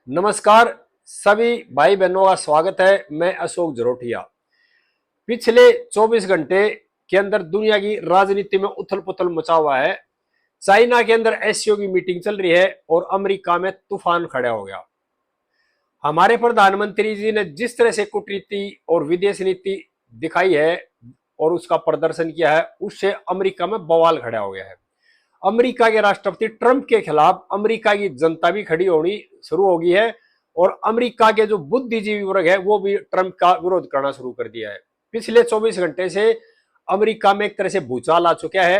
नमस्कार सभी भाई बहनों का स्वागत है। मैं अशोक जरोटिया। पिछले 24 घंटे के अंदर दुनिया की राजनीति में उथल पुथल मचा हुआ है। चाइना के अंदर एससीओ की मीटिंग चल रही है और अमेरिका में तूफान खड़ा हो गया। हमारे प्रधानमंत्री जी ने जिस तरह से कूटनीति और विदेश नीति दिखाई है और उसका प्रदर्शन किया है, उससे अमेरिका में बवाल खड़ा हो गया है। अमेरिका के राष्ट्रपति ट्रंप के खिलाफ अमेरिका की जनता भी खड़ी होनी शुरू हो गई है और अमेरिका के जो बुद्धिजीवी वर्ग है वो भी ट्रंप का विरोध करना शुरू कर दिया है। पिछले 24 घंटे से अमेरिका में एक तरह से भूचाल आ चुका है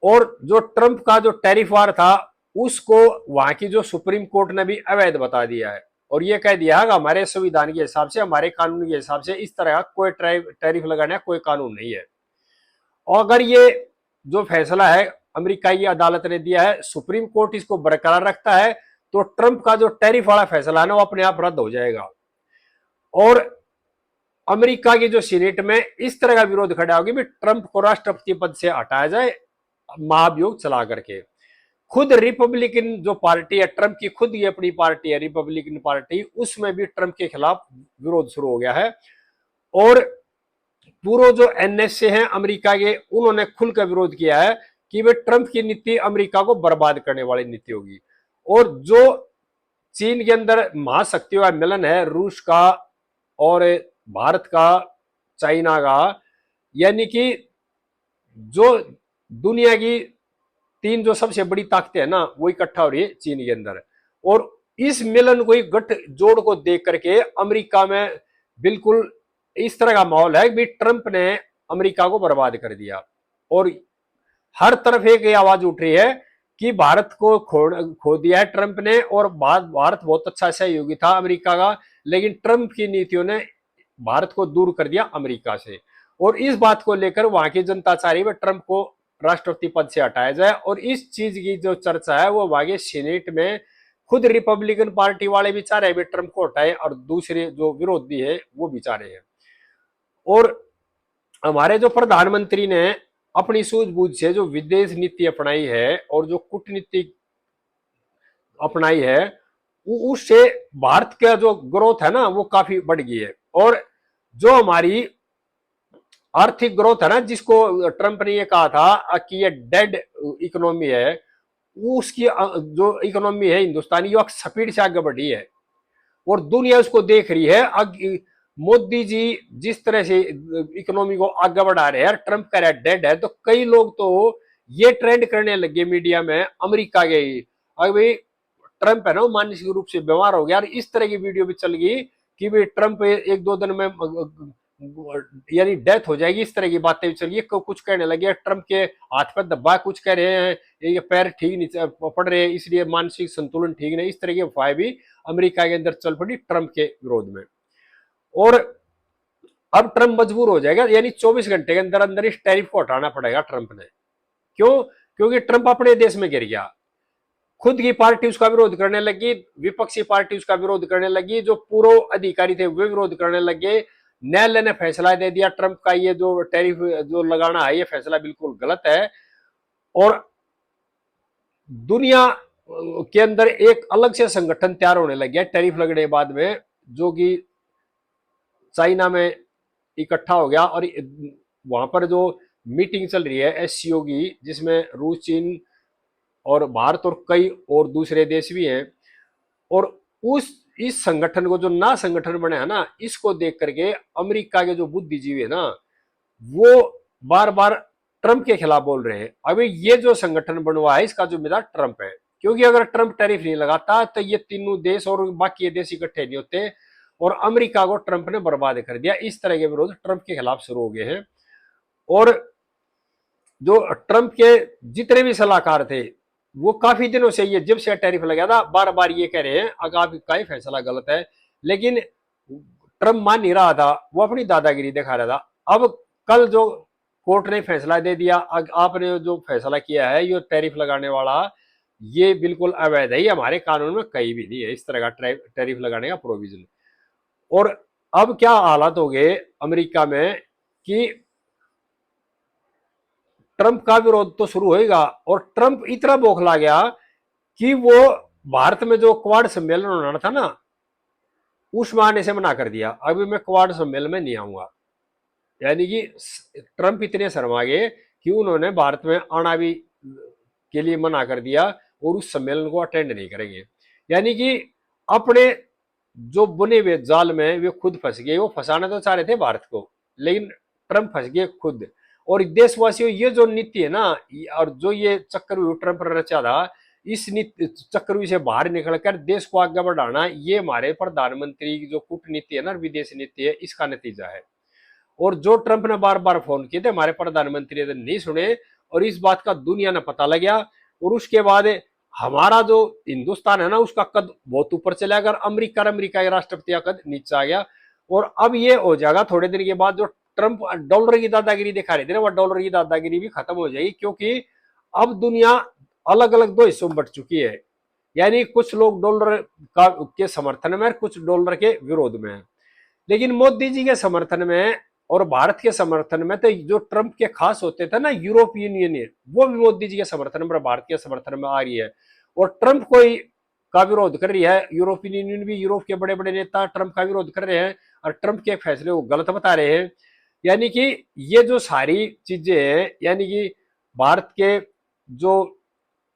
और जो ट्रंप का जो टैरिफ वार था उसको वहां की जो सुप्रीम कोर्ट ने भी अवैध बता दिया है और ये कह दिया है कि हमारे संविधान के हिसाब से, हमारे कानून के हिसाब से इस तरह का कोई टैरिफ लगाने का कोई कानून नहीं है। और अगर ये जो फैसला है अमेरिका की अदालत ने दिया है, सुप्रीम कोर्ट इसको बरकरार रखता है, तो ट्रंप का जो टैरिफ वाला फैसला है ना वो अपने आप रद्द हो जाएगा और अमेरिका की जो सीनेट में इस तरह का विरोध खड़ा होगा भी ट्रंप को राष्ट्रपति पद से हटाया जाए महाभियोग चला करके। खुद रिपब्लिकन जो पार्टी है, ट्रंप की खुद की अपनी पार्टी है रिपब्लिकन पार्टी, उसमें भी ट्रंप के खिलाफ विरोध शुरू हो गया है और पूरा जो एनएसए हैं अमेरिका के, उन्होंने खुलकर विरोध किया है कि वे ट्रंप की नीति अमेरिका को बर्बाद करने वाली नीति होगी। और जो चीन के अंदर महाशक्तियों का मिलन है, रूस का और भारत का, चाइना का, यानी कि जो दुनिया की तीन जो सबसे बड़ी ताकतें है ना वो इकट्ठा हो रही है चीन के अंदर। और इस मिलन को, गठ जोड़ को देख करके अमेरिका में बिल्कुल इस तरह का माहौल है कि ट्रंप ने अमेरिका को बर्बाद कर दिया और हर तरफ एक आवाज उठ रही है कि भारत को खो दिया है ट्रंप ने और भारत बहुत अच्छा सहयोगी था अमेरिका का, लेकिन ट्रंप की नीतियों ने भारत को दूर कर दिया अमेरिका से। और इस बात को लेकर वहां की जनता चाह रही है ट्रंप को राष्ट्रपति पद से हटाया जाए और इस चीज की जो चर्चा है वो वहां के सीनेट में खुद रिपब्लिकन पार्टी वाले भी चाह रहे हैं ट्रंप को हटाए और दूसरे जो विरोधी है वो भी चाह रहे हैं। और हमारे जो प्रधानमंत्री ने अपनी सूझबूझ से जो विदेश नीति अपनाई है और जो कूटनीति अपनाई है उससे भारत का जो ग्रोथ है ना वो काफी बढ़ गई है। और जो हमारी आर्थिक ग्रोथ है ना, जिसको ट्रंप ने ये कहा था कि ये डेड इकोनॉमी है, उसकी जो इकोनॉमी है हिंदुस्तानी, ये स्पीड से आगे बढ़ी है और दुनिया उसको देख रही है। मोदी जी जिस तरह से इकोनॉमी को आगे बढ़ा रहे हैं, ट्रंप कह रहा है डेड है, तो कई लोग तो ये ट्रेंड करने लगे मीडिया में अमेरिका के ही, अभी ट्रंप है ना वो मानसिक रूप से बीमार हो गया और इस तरह की वीडियो भी चल गई कि भी ट्रंप एक दो दिन में यानी डेथ हो जाएगी, इस तरह की बातें भी चल गई। कुछ कहने लगे ट्रंप के हाथ पर दबा, कुछ कह रहे हैं ये पैर ठीक नहीं पड़ रहे इसलिए मानसिक संतुलन ठीक नहीं, इस तरह की अफवाहें भी अमेरिका के अंदर चल पड़ी ट्रंप के विरोध में। और अब ट्रंप मजबूर हो जाएगा, यानी 24 घंटे के अंदर अंदर इस टैरिफ को हटाना पड़ेगा ट्रंप ने। क्यों? क्योंकि ट्रंप अपने देश में गिर गया, खुद की पार्टी उसका विरोध करने लगी, विपक्षी पार्टी उसका विरोध करने लगी, जो पूर्व अधिकारी थे वे विरोध करने लगे। न्यायालय ने फैसला दे दिया ट्रंप का ये जो टैरिफ जो लगाना है ये फैसला बिल्कुल गलत है। और दुनिया के अंदर एक अलग से संगठन तैयार होने लग गया टैरिफ लगने के बाद में, जो कि चाइना में इकट्ठा हो गया और वहां पर जो मीटिंग चल रही है एससीओ की, जिसमें रूस, चीन और भारत और कई और दूसरे देश भी हैं। और उस इस संगठन को जो ना संगठन बने है ना, इसको देख करके अमेरिका के जो बुद्धिजीवी है ना वो बार बार ट्रंप के खिलाफ बोल रहे हैं। अभी ये जो संगठन बनवा है इसका जिम्मेदार ट्रंप है, क्योंकि अगर ट्रंप टैरिफ नहीं लगाता तो ये तीनों देश और बाकी देश इकट्ठे नहीं होते और अमेरिका को ट्रंप ने बर्बाद कर दिया। इस तरह के विरोध ट्रंप के खिलाफ शुरू हो गए हैं। और जो ट्रंप के जितने भी सलाहकार थे वो काफी दिनों से, ये जब से टैरिफ लगा था, बार बार ये कह रहे हैं अगर आपका फैसला गलत है, लेकिन ट्रंप मान नहीं रहा था, वो अपनी दादागिरी दिखा रहा था। अब कल जो कोर्ट ने फैसला दे दिया, आपने जो फैसला किया है ये टैरिफ लगाने वाला, ये बिल्कुल अवैध है, ये हमारे कानून में कहीं भी नहीं है इस तरह का टैरिफ लगाने का प्रोविजन। और अब क्या हालात हो गए अमेरिका में कि ट्रंप का विरोध तो शुरू होएगा और ट्रंप इतना बौखला गया कि वो भारत में जो क्वाड सम्मेलन होना था ना, उसमें आने से मना कर दिया, अभी मैं क्वाड सम्मेलन में नहीं आऊंगा। यानी कि ट्रंप इतने शर्मा गए कि उन्होंने भारत में आना भी के लिए मना कर दिया और उस सम्मेलन को अटेंड नहीं करेंगे। यानी कि अपने जो बुने हुए जाल में वे खुद फंस गए। वो फंसाना तो चाह रहे थे भारत को, लेकिन ट्रंप फंस गए खुद। और देशवासियों, ये जो नीति है ना, और जो ये चक्रव्यूह ट्रंप ने रचा था, इस नीति चक्रव्यूह से बाहर निकलकर देश को आगे बढ़ाना, ये हमारे प्रधानमंत्री की जो कूटनीति है ना, विदेश नीति है, इसका नतीजा है। और जो ट्रंप ने बार बार फोन किए थे, हमारे प्रधानमंत्री ने नहीं सुने, और इस बात का दुनिया ने पता लग गया। और उसके बाद हमारा जो हिंदुस्तान है ना, उसका कद बहुत ऊपर चला गया, अमेरिका के राष्ट्रपति का कद नीचे आ गया। और अब ये हो जाएगा थोड़े दिन के बाद, जो ट्रंप डॉलर की दादागिरी दिखा रहे थे ना, वह डॉलर की दादागिरी भी खत्म हो जाएगी, क्योंकि अब दुनिया अलग अलग दो हिस्सों में बट चुकी है। यानी कुछ लोग डॉलर का के समर्थन में, कुछ डॉलर के विरोध में है। लेकिन मोदी जी के समर्थन में और भारत के समर्थन में, तो जो ट्रंप के खास होते थे ना, यूरोपियन यूनियन, वो भी मोदी जी के समर्थन में, भारत के समर्थन में आ रही है। और ट्रंप का विरोध कर रही है, यूरोपियन यूनियन भी, यूरोप के बड़े बड़े नेता ट्रंप का विरोध कर रहे हैं और ट्रंप के फैसले को गलत बता रहे हैं। यानी कि ये जो सारी चीजें हैं, यानी कि भारत के जो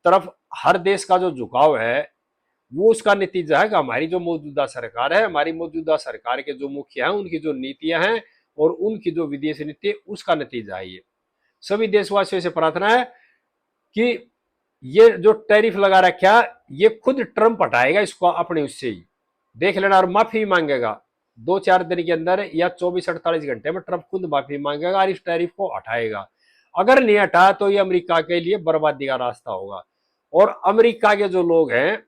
तरफ हर देश का जो झुकाव है, वो उसका नतीजा है कि हमारी जो मौजूदा सरकार है, हमारी मौजूदा सरकार के जो मुखिया हैं, उनकी जो नीतियां हैं और उनकी जो विदेश नीति है, उसका नतीजा है ये। सभी देशवासियों से प्रार्थना है कि ये जो टैरिफ लगा रखा, ये खुद ट्रंप हटाएगा इसको अपने उससे ही, देख लेना। और माफी मांगेगा 2-4 दिन के अंदर या 24-48 घंटे में ट्रंप खुद माफी मांगेगा और इस टैरिफ को हटाएगा। अगर नहीं हटाया तो ये अमेरिका के लिए बर्बादी का रास्ता होगा, और अमेरिका के जो लोग हैं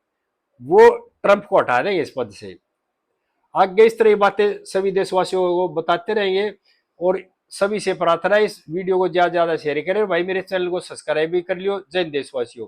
वो ट्रंप को हटा देंगे इस पद से। आगे इस तरह की बातें सभी देशवासियों को बताते रहेंगे। और सभी से प्रार्थना है, इस वीडियो को ज्यादा से ज्यादा शेयर करें भाई, मेरे चैनल को सब्सक्राइब भी कर लियो। जय हिंद देशवासियों।